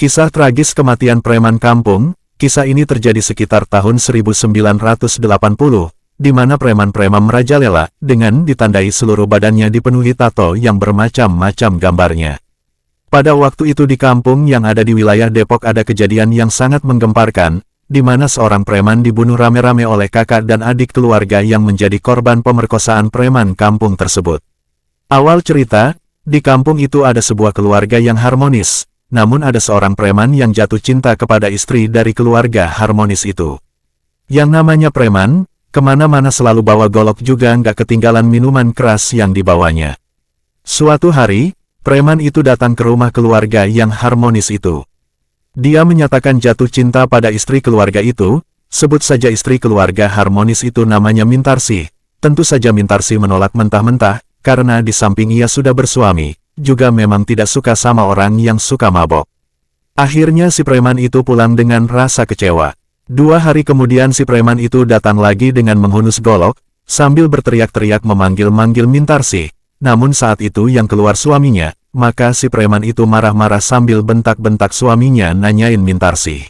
Kisah tragis kematian preman kampung. Kisah ini terjadi sekitar tahun 1980, di mana preman-preman merajalela, dengan ditandai seluruh badannya dipenuhi tato yang bermacam-macam gambarnya. Pada waktu itu di kampung yang ada di wilayah Depok ada kejadian yang sangat menggemparkan, di mana seorang preman dibunuh rame-rame oleh kakak dan adik keluarga yang menjadi korban pemerkosaan preman kampung tersebut. Awal cerita, di kampung itu ada sebuah keluarga yang harmonis. Namun ada seorang preman yang jatuh cinta kepada istri dari keluarga harmonis itu. Yang namanya preman, kemana-mana selalu bawa golok juga nggak ketinggalan minuman keras yang dibawanya. Suatu hari, preman itu datang ke rumah keluarga yang harmonis itu. Dia menyatakan jatuh cinta pada istri keluarga itu, sebut saja istri keluarga harmonis itu namanya Mintarsih. Tentu saja Mintarsih menolak mentah-mentah, karena di samping ia sudah bersuami, juga memang tidak suka sama orang yang suka mabok. Akhirnya si preman itu pulang dengan rasa kecewa. 2 hari kemudian si preman itu datang lagi dengan menghunus golok, sambil berteriak-teriak memanggil-manggil Mintarsih. Namun saat itu yang keluar suaminya, maka si preman itu marah-marah sambil bentak-bentak suaminya nanyain Mintarsih.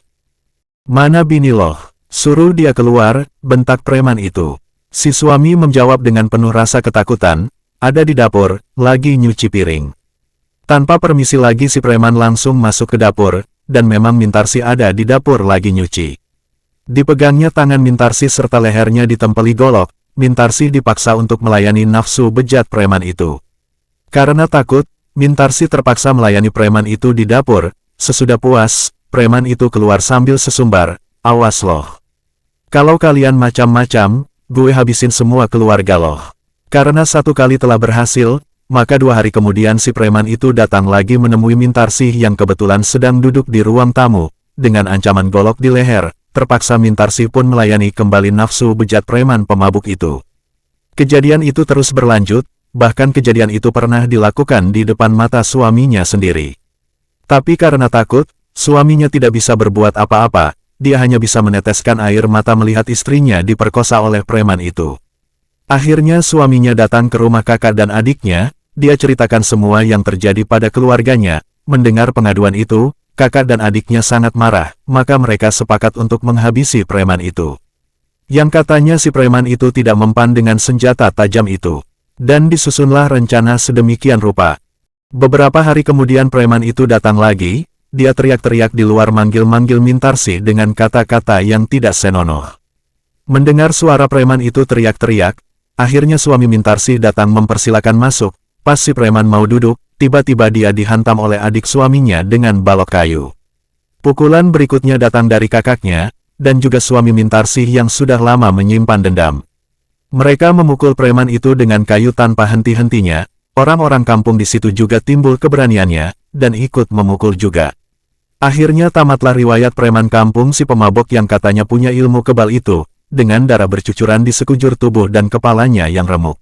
"Mana bini loh? Suruh dia keluar," bentak preman itu. Si suami menjawab dengan penuh rasa ketakutan, "Ada di dapur, lagi nyuci piring." Tanpa permisi lagi si preman langsung masuk ke dapur, dan memang Mintarsih ada di dapur lagi nyuci. Dipegangnya tangan Mintarsih serta lehernya ditempeli golok, Mintarsih dipaksa untuk melayani nafsu bejat preman itu. Karena takut, Mintarsih terpaksa melayani preman itu di dapur. Sesudah puas, preman itu keluar sambil sesumbar, "Awas loh. Kalau kalian macam-macam, gue habisin semua keluarga loh." Karena 1 kali telah berhasil, maka 2 hari kemudian si preman itu datang lagi menemui Mintarsih yang kebetulan sedang duduk di ruang tamu. Dengan ancaman golok di leher, terpaksa Mintarsih pun melayani kembali nafsu bejat preman pemabuk itu. Kejadian itu terus berlanjut, bahkan kejadian itu pernah dilakukan di depan mata suaminya sendiri. Tapi karena takut, suaminya tidak bisa berbuat apa-apa, dia hanya bisa meneteskan air mata melihat istrinya diperkosa oleh preman itu. Akhirnya suaminya datang ke rumah kakak dan adiknya, dia ceritakan semua yang terjadi pada keluarganya. Mendengar pengaduan itu, kakak dan adiknya sangat marah, maka mereka sepakat untuk menghabisi preman itu. Yang katanya si preman itu tidak mempan dengan senjata tajam itu. Dan disusunlah rencana sedemikian rupa. Beberapa hari kemudian preman itu datang lagi, dia teriak-teriak di luar manggil-manggil Mintarsih dengan kata-kata yang tidak senonoh. Mendengar suara preman itu teriak-teriak, akhirnya suami Mintarsih datang mempersilakan masuk. Pas si preman mau duduk, tiba-tiba dia dihantam oleh adik suaminya dengan balok kayu. Pukulan berikutnya datang dari kakaknya, dan juga suami Mintarsih yang sudah lama menyimpan dendam. Mereka memukul preman itu dengan kayu tanpa henti-hentinya. Orang-orang kampung di situ juga timbul keberaniannya, dan ikut memukul juga. Akhirnya tamatlah riwayat preman kampung si pemabok yang katanya punya ilmu kebal itu, dengan darah bercucuran di sekujur tubuh dan kepalanya yang remuk.